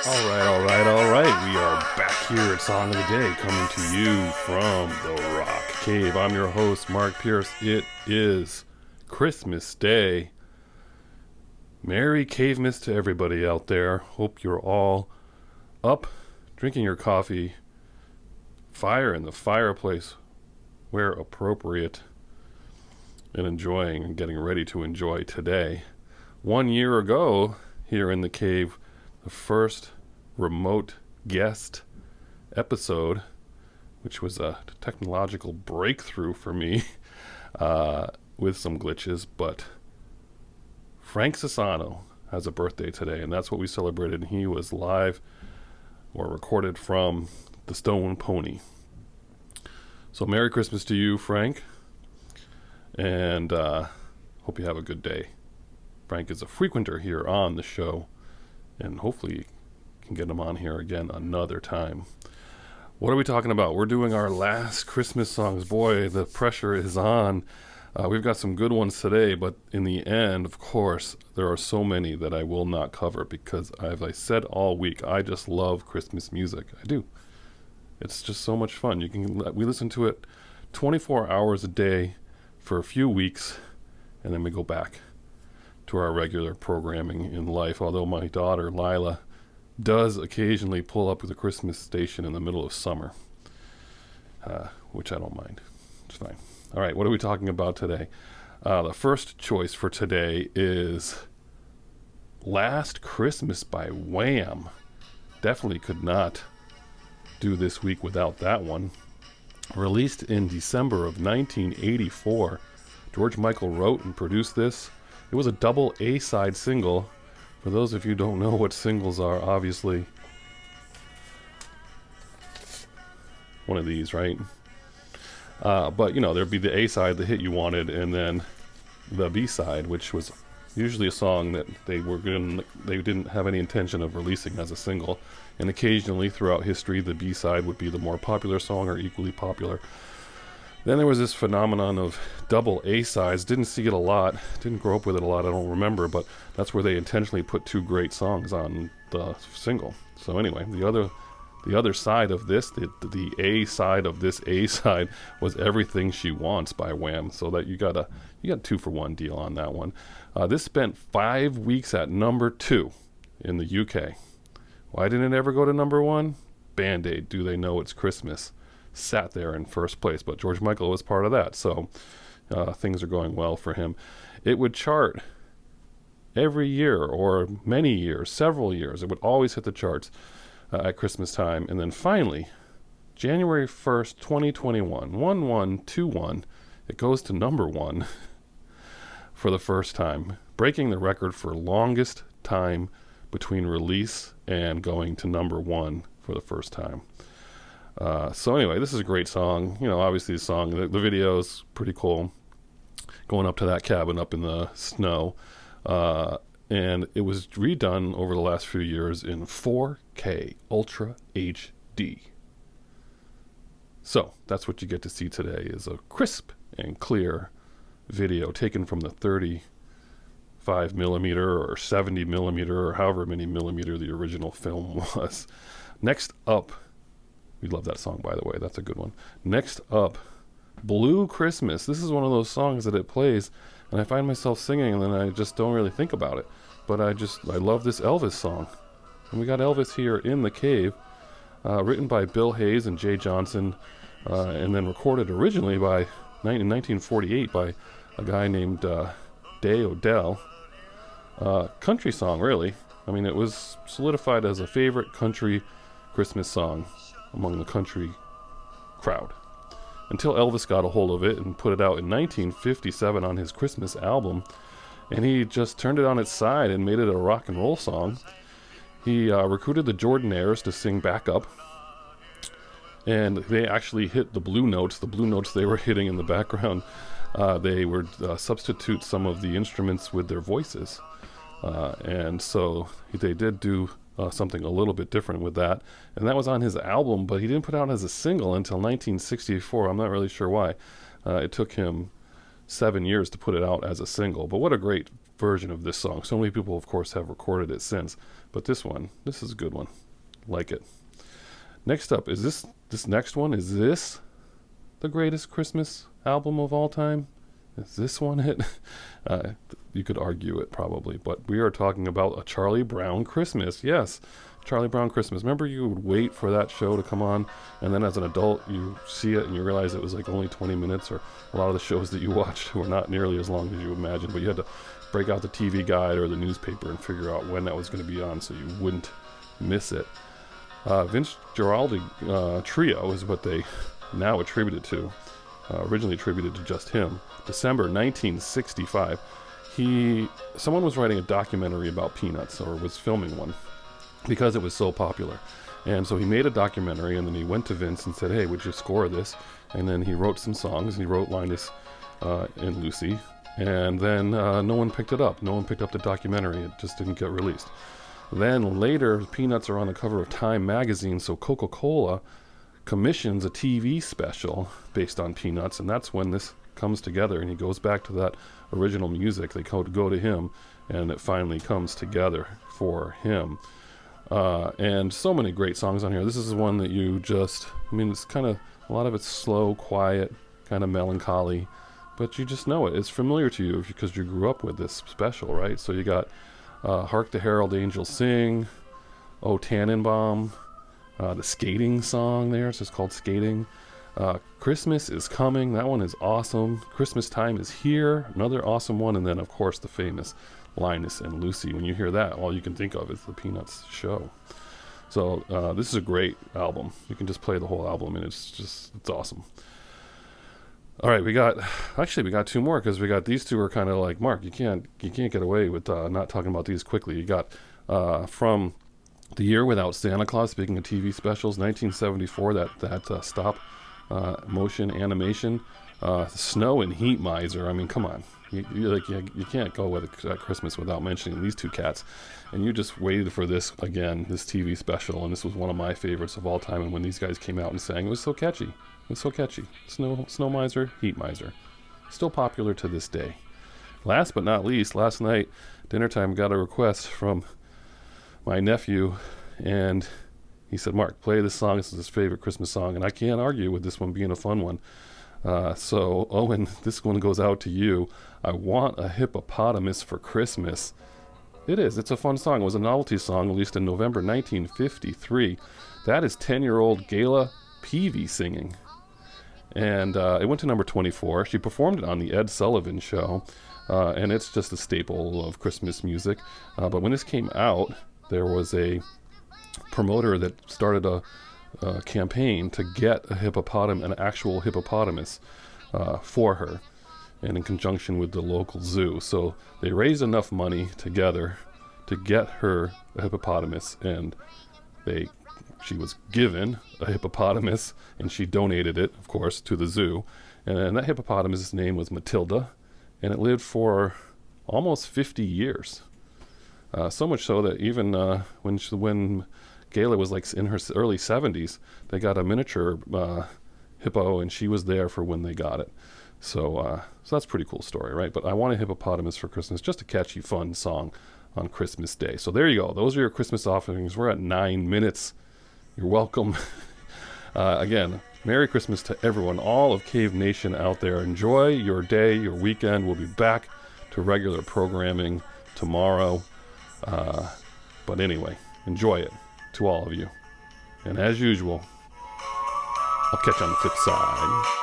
All right. We are back here at Song of the Day, coming to you from the Rock Cave. I'm your host, Mark Pierce. It is Christmas Day. Merry Cavemas to everybody out there. Hope you're all up, drinking your coffee, fire in the fireplace where appropriate, and enjoying and getting ready to enjoy today. 1 year ago, here in the cave, the first remote guest episode, which was a technological breakthrough for me with some glitches, but Frank Sassano has a birthday today, and that's what we celebrated. He was live or recorded from the Stone Pony. So Merry Christmas to you, Frank, and hope you have a good day. Frank is a frequenter here on the show, and hopefully can get him on here again another time. What are we talking about? We're doing our last Christmas songs. Boy, the pressure is on. We've got some good ones today, but in the end, of course, there are so many that I will not cover because, as I said all week, I just love Christmas music. I do. It's just so much fun. We listen to it 24 hours a day for a few weeks, and then we go back to our regular programming in life, although my daughter, Lila, does occasionally pull up with a Christmas station in the middle of summer, which I don't mind. It's fine. All right, what are we talking about today? The first choice for today is Last Christmas by Wham. Definitely could not do this week without that one. Released in December of 1984. George Michael wrote and produced this. It was a double A-side single. For those of you who don't know what singles are, obviously one of these, right? But there'd be the A-side, the hit you wanted, and then the B-side, which was usually a song that they didn't have any intention of releasing as a single. And occasionally throughout history, the B-side would be the more popular song or equally popular. Then there was this phenomenon of double A-sides. Didn't see it a lot. Didn't grow up with it a lot. I don't remember, but that's where they intentionally put two great songs on the single. So anyway, the other side of this, the A side of this A side, was Everything She Wants by Wham. So that you got a 2-for-1 deal on that one. This spent 5 weeks at number 2 in the UK. Why didn't it ever go to number 1? Band-Aid, Do They Know It's Christmas? Sat there in first place, but George Michael was part of that, so things are going well for him. It would chart every year or many years, several years. It would always hit the charts at Christmas time, and then finally, January 1st, 2021, 1121, it goes to number 1 for the first time, breaking the record for longest time between release and going to number 1 for the first time. So anyway, this is a great song. Obviously the video is pretty cool. Going up to that cabin up in the snow. And it was redone over the last few years in 4K Ultra HD. So that's what you get to see today, is a crisp and clear video taken from the 35 millimeter or 70 millimeter or however many millimeter the original film was. Next up, we love that song, by the way. That's a good one. Next up, Blue Christmas. This is one of those songs that it plays, and I find myself singing, and then I just don't really think about it. But I love this Elvis song. And we got Elvis here in the cave, written by Bill Hayes and Jay Johnson, and then recorded originally in 1948 by a guy named Day Odell. Country song, really. I mean, it was solidified as a favorite country Christmas song among the country crowd, until Elvis got a hold of it and put it out in 1957 on his Christmas album, and he just turned it on its side and made it a rock and roll song. He recruited the Jordanaires to sing backup, and they actually hit the blue notes they were hitting in the background. They would substitute some of the instruments with their voices, and so they did do something a little bit different with that, and that was on his album, but he didn't put it out as a single until 1964. I'm not really sure why. It took him 7 years to put it out as a single, but what a great version of this song. So many people, of course, have recorded it since, but this is a good one. Like it. Next up, is this next one, is this the greatest Christmas album of all time? Is this one it? You could argue it probably, but we are talking about A Charlie Brown Christmas. Yes, Charlie Brown Christmas. Remember, you would wait for that show to come on, and then as an adult, you see it and you realize it was like only 20 minutes, or a lot of the shows that you watched were not nearly as long as you imagined, but you had to break out the TV guide or the newspaper and figure out when that was going to be on so you wouldn't miss it. Vince Guaraldi Trio is what they now attribute it to. Originally attributed to just him. December 1965. Someone was writing a documentary about Peanuts, or was filming one, because it was so popular. And so he made a documentary, and then he went to Vince and said, hey, would you score this? And then he wrote some songs, and he wrote Linus and Lucy. And then no one picked it up. No one picked up the documentary. It just didn't get released. Then later, Peanuts are on the cover of Time magazine, so Coca-Cola commissions a TV special based on Peanuts, and that's when this comes together, and he goes back to that original music. They go to him, and it finally comes together for him. And so many great songs on here. This is one that you just, it's kind of, a lot of it's slow, quiet, kind of melancholy, but you just know it. It's familiar to you because you grew up with this special, right? So you got Hark the Herald Angels Sing, Oh Tannenbaum, the skating song there, it's just called Skating. Christmas is Coming, that one is awesome. Christmas Time is Here, another awesome one. And then, of course, the famous Linus and Lucy. When you hear that, all you can think of is the Peanuts show. So this is a great album. You can just play the whole album, and it's awesome. All right, we got two more, because we got these two are kind of like, Mark, you can't get away with not talking about these quickly. You got from The Year Without Santa Claus, speaking of TV specials, 1974, that stop motion animation, Snow and Heat Miser. Come on, you can't go with Christmas without mentioning these two cats. And you just waited for this again, this TV special, and this was one of my favorites of all time. And when these guys came out and sang, it was so catchy. Snow Miser, Heat Miser, still popular to this day. Last but not least, last night dinner time, got a request from my nephew, and he said, Mark, play this song. This is his favorite Christmas song, and I can't argue with this one being a fun one. So Owen, this one goes out to you. I Want a Hippopotamus for Christmas. It's a fun song. It was a novelty song released in November 1953. That is 10-year-old Gayla Peavy singing. And it went to number 24. She performed it on the Ed Sullivan Show, and it's just a staple of Christmas music. But when this came out, there was a promoter that started a campaign to get an actual hippopotamus for her, and in conjunction with the local zoo. So they raised enough money together to get her a hippopotamus, and she was given a hippopotamus, and she donated it, of course, to the zoo. And that hippopotamus' name was Matilda, and it lived for almost 50 years. So much so that even when Gayla was like in her early 70s, they got a miniature hippo, and she was there for when they got it. So that's a pretty cool story, right? But I Want a Hippopotamus for Christmas, just a catchy, fun song on Christmas Day. So there you go. Those are your Christmas offerings. We're at 9 minutes. You're welcome. Again, Merry Christmas to everyone, all of Cave Nation out there. Enjoy your day, your weekend. We'll be back to regular programming tomorrow. But anyway, enjoy it, to all of you. And as usual, I'll catch you on the flip side.